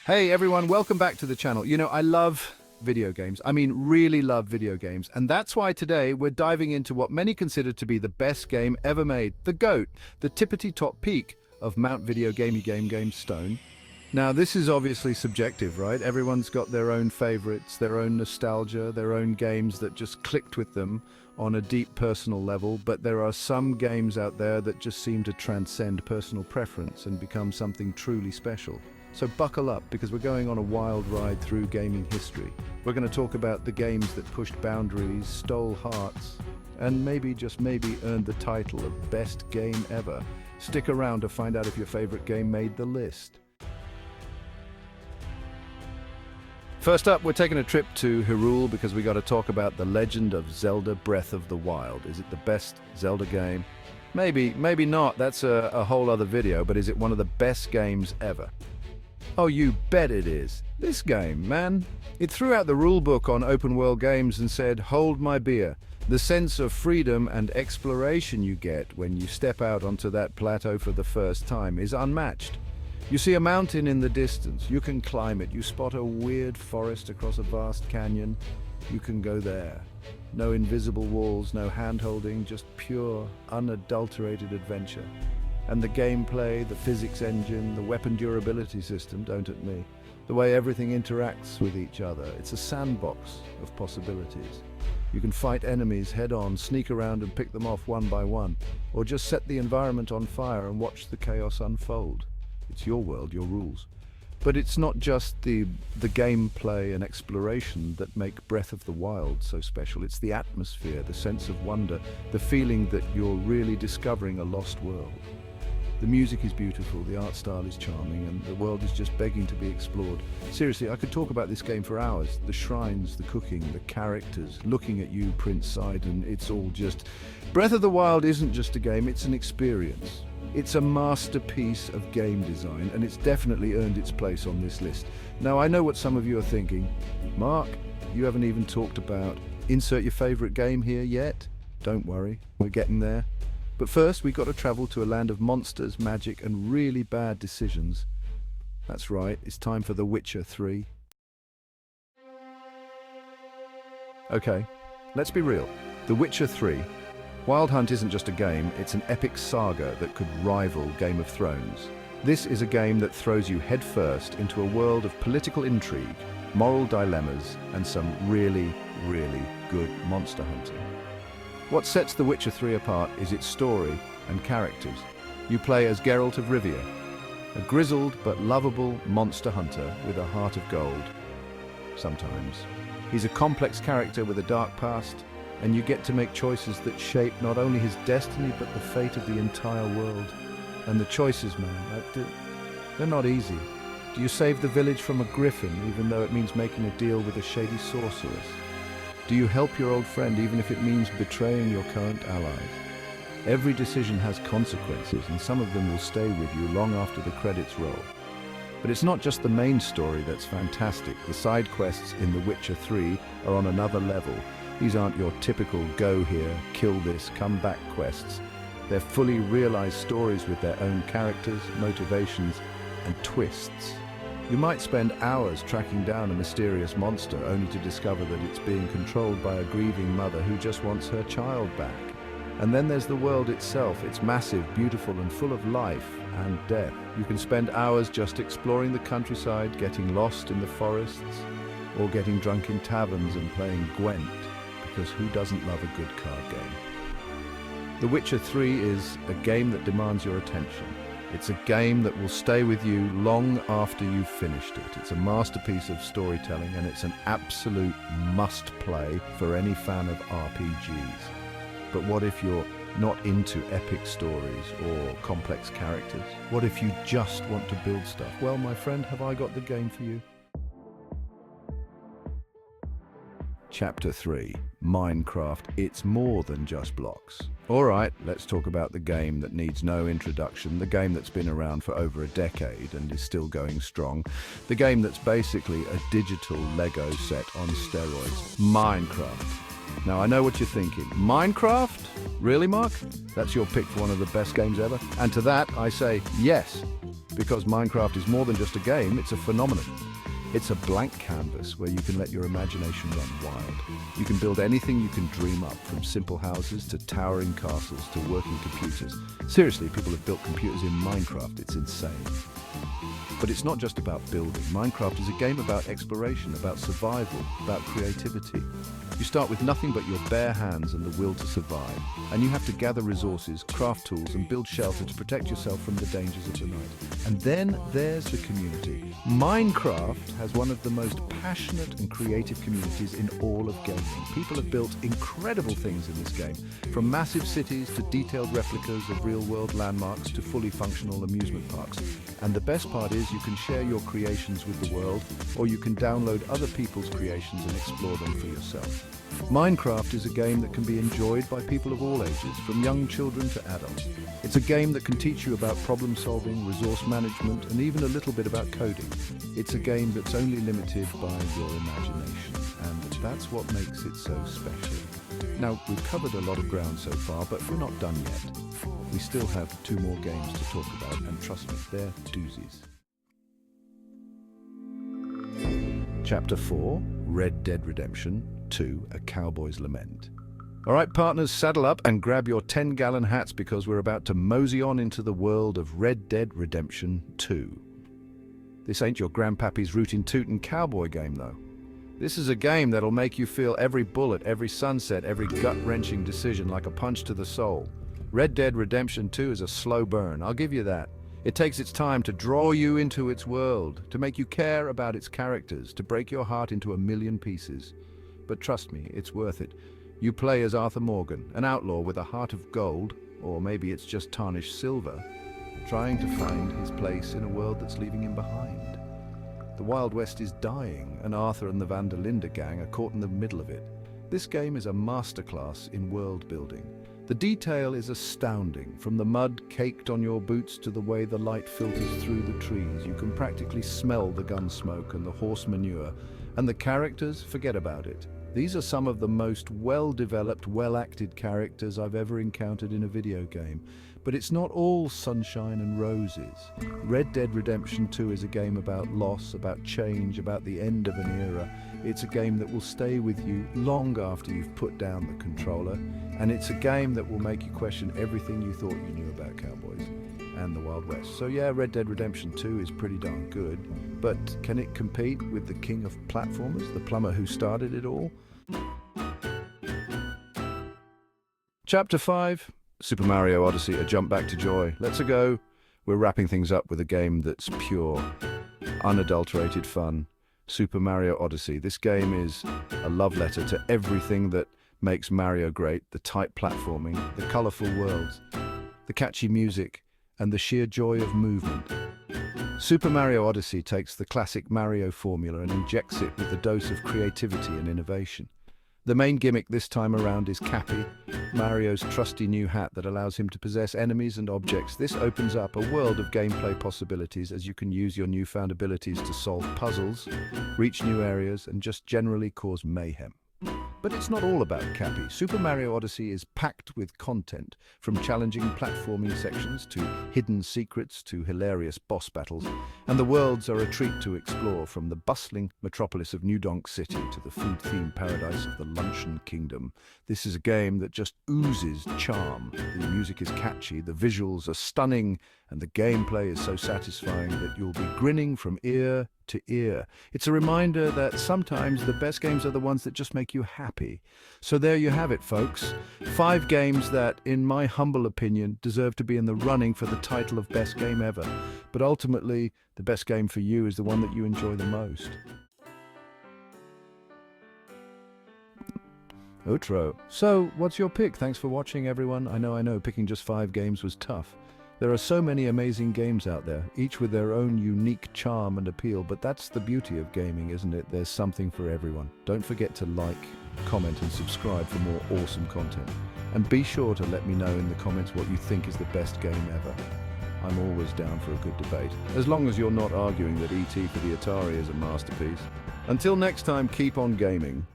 Hey everyone, welcome back to the channel. I love video games. I mean, really love video games. And that's why today we're diving into what many consider to be the best game ever made. The GOAT, the tippity-top peak of Mount Video Game Stone. Now, this is obviously subjective, right? Everyone's got their own favorites, their own nostalgia, their own games that just clicked with them on a deep personal level, but there are some games out there that just seem to transcend personal preference and become something truly special. So buckle up, because we're going on a wild ride through gaming history. We're going to talk about the games that pushed boundaries, stole hearts, and maybe, just maybe, earned the title of best game ever. Stick around to find out if your favorite game made the list. First up, we're taking a trip to Hyrule because we got to talk about The Legend of Zelda Breath of the Wild. Is it the best Zelda game? Maybe, maybe not. That's a whole other video, but is it one of the best games ever? Oh, you bet it is. This game, man. It threw out the rulebook on open-world games and said, hold my beer. The sense of freedom and exploration you get when you step out onto that plateau for the first time is unmatched. You see a mountain in the distance, you can climb it. You spot a weird forest across a vast canyon, you can go there. No invisible walls, no hand-holding, just pure, unadulterated adventure. And the gameplay, the physics engine, the weapon durability system, don't at me. The way everything interacts with each other, it's a sandbox of possibilities. You can fight enemies head-on, sneak around and pick them off one by one, or just set the environment on fire and watch the chaos unfold. It's your world, your rules. But it's not just the gameplay and exploration that make Breath of the Wild so special. It's the atmosphere, the sense of wonder, the feeling that you're really discovering a lost world. The music is beautiful, the art style is charming, and the world is just begging to be explored. Seriously, I could talk about this game for hours. The shrines, the cooking, the characters, looking at you, Prince Sidon, it's all just... Breath of the Wild isn't just a game, it's an experience. It's a masterpiece of game design, and it's definitely earned its place on this list. Now, I know what some of you are thinking. Mark, you haven't even talked about insert your favorite game here yet? Don't worry, we're getting there. But first, we've got to travel to a land of monsters, magic, and really bad decisions. That's right, it's time for The Witcher 3. Okay, let's be real. The Witcher 3. Wild Hunt isn't just a game, it's an epic saga that could rival Game of Thrones. This is a game that throws you headfirst into a world of political intrigue, moral dilemmas, and some really, really good monster hunting. What sets The Witcher 3 apart is its story and characters. You play as Geralt of Rivia, a grizzled but lovable monster hunter with a heart of gold. Sometimes. He's a complex character with a dark past, and you get to make choices that shape not only his destiny but the fate of the entire world. And the choices, man, they're not easy. Do you save the village from a griffin even though it means making a deal with a shady sorceress? Do you help your old friend even if it means betraying your current allies? Every decision has consequences, and some of them will stay with you long after the credits roll. But it's not just the main story that's fantastic. The side quests in The Witcher 3 are on another level. These aren't your typical go here, kill this, come back quests. They're fully realized stories with their own characters, motivations, and twists. You might spend hours tracking down a mysterious monster only to discover that it's being controlled by a grieving mother who just wants her child back. And then there's the world itself. It's massive, beautiful, and full of life and death. You can spend hours just exploring the countryside, getting lost in the forests, or getting drunk in taverns and playing Gwent, because who doesn't love a good card game? The Witcher 3 is a game that demands your attention. It's a game that will stay with you long after you've finished it. It's a masterpiece of storytelling, and it's an absolute must-play for any fan of RPGs. But what if you're not into epic stories or complex characters? What if you just want to build stuff? Well, my friend, have I got the game for you? Chapter 3, Minecraft. It's more than just blocks. Alright, let's talk about the game that needs no introduction, the game that's been around for over a decade and is still going strong, the game that's basically a digital Lego set on steroids, Minecraft. Now I know what you're thinking, Minecraft? Really, Mark? That's your pick for one of the best games ever? And to that I say, yes. Because Minecraft is more than just a game, it's a phenomenon. It's a blank canvas where you can let your imagination run wild. You can build anything you can dream up, from simple houses to towering castles to working computers. Seriously, people have built computers in Minecraft. It's insane. But it's not just about building. Minecraft is a game about exploration, about survival, about creativity. You start with nothing but your bare hands and the will to survive, and you have to gather resources, craft tools, and build shelter to protect yourself from the dangers of the night. And then there's the community. Minecraft has one of the most passionate and creative communities in all of gaming. People have built incredible things in this game, from massive cities to detailed replicas of real-world landmarks to fully functional amusement parks. And the best part is you can share your creations with the world, or you can download other people's creations and explore them for yourself. Minecraft is a game that can be enjoyed by people of all ages, from young children to adults. It's a game that can teach you about problem solving, resource management, and even a little bit about coding. It's a game that's only limited by your imagination, and that's what makes it so special. Now, we've covered a lot of ground so far, but we're not done yet. We still have 2 more games to talk about, and trust me, they're doozies. Chapter 4, Red Dead Redemption 2, A Cowboy's Lament. All right, partners, saddle up and grab your 10-gallon hats because we're about to mosey on into the world of Red Dead Redemption 2. This ain't your grandpappy's rootin' tootin' cowboy game, though. This is a game that'll make you feel every bullet, every sunset, every gut-wrenching decision like a punch to the soul. Red Dead Redemption 2 is a slow burn, I'll give you that. It takes its time to draw you into its world, to make you care about its characters, to break your heart into a million pieces. But trust me, it's worth it. You play as Arthur Morgan, an outlaw with a heart of gold, or maybe it's just tarnished silver, trying to find his place in a world that's leaving him behind. The Wild West is dying, and Arthur and the Van der Linde gang are caught in the middle of it. This game is a masterclass in world building. The detail is astounding, from the mud caked on your boots to the way the light filters through the trees. You can practically smell the gun smoke and the horse manure, and the characters, forget about it. These are some of the most well-developed, well-acted characters I've ever encountered in a video game. But it's not all sunshine and roses. Red Dead Redemption 2 is a game about loss, about change, about the end of an era. It's a game that will stay with you long after you've put down the controller. And it's a game that will make you question everything you thought you knew about cowboys and the Wild West. So yeah, Red Dead Redemption 2 is pretty darn good. But can it compete with the king of platformers, the plumber who started it all? Chapter 5. Super Mario Odyssey, a jump back to joy. Let's go. We're wrapping things up with a game that's pure, unadulterated fun. Super Mario Odyssey. This game is a love letter to everything that makes Mario great, the tight platforming, the colorful worlds, the catchy music, and the sheer joy of movement. Super Mario Odyssey takes the classic Mario formula and injects it with a dose of creativity and innovation. The main gimmick this time around is Cappy, Mario's trusty new hat that allows him to possess enemies and objects. This opens up a world of gameplay possibilities as you can use your newfound abilities to solve puzzles, reach new areas, and just generally cause mayhem. But it's not all about Cappy. Super Mario Odyssey is packed with content, from challenging platforming sections to hidden secrets to hilarious boss battles, and the worlds are a treat to explore, from the bustling metropolis of New Donk City to the food-themed paradise of the Luncheon Kingdom. This is a game that just oozes charm. The music is catchy, the visuals are stunning, and the gameplay is so satisfying that you'll be grinning from ear to ear. It's a reminder that sometimes the best games are the ones that just make you happy. So there you have it, folks. 5 games that, in my humble opinion, deserve to be in the running for the title of best game ever. But ultimately, the best game for you is the one that you enjoy the most. Outro. So, what's your pick? Thanks for watching, everyone. I know, picking just 5 games was tough. There are so many amazing games out there, each with their own unique charm and appeal, but that's the beauty of gaming, isn't it? There's something for everyone. Don't forget to like, comment and subscribe for more awesome content. And be sure to let me know in the comments what you think is the best game ever. I'm always down for a good debate, as long as you're not arguing that E.T. for the Atari is a masterpiece. Until next time, keep on gaming.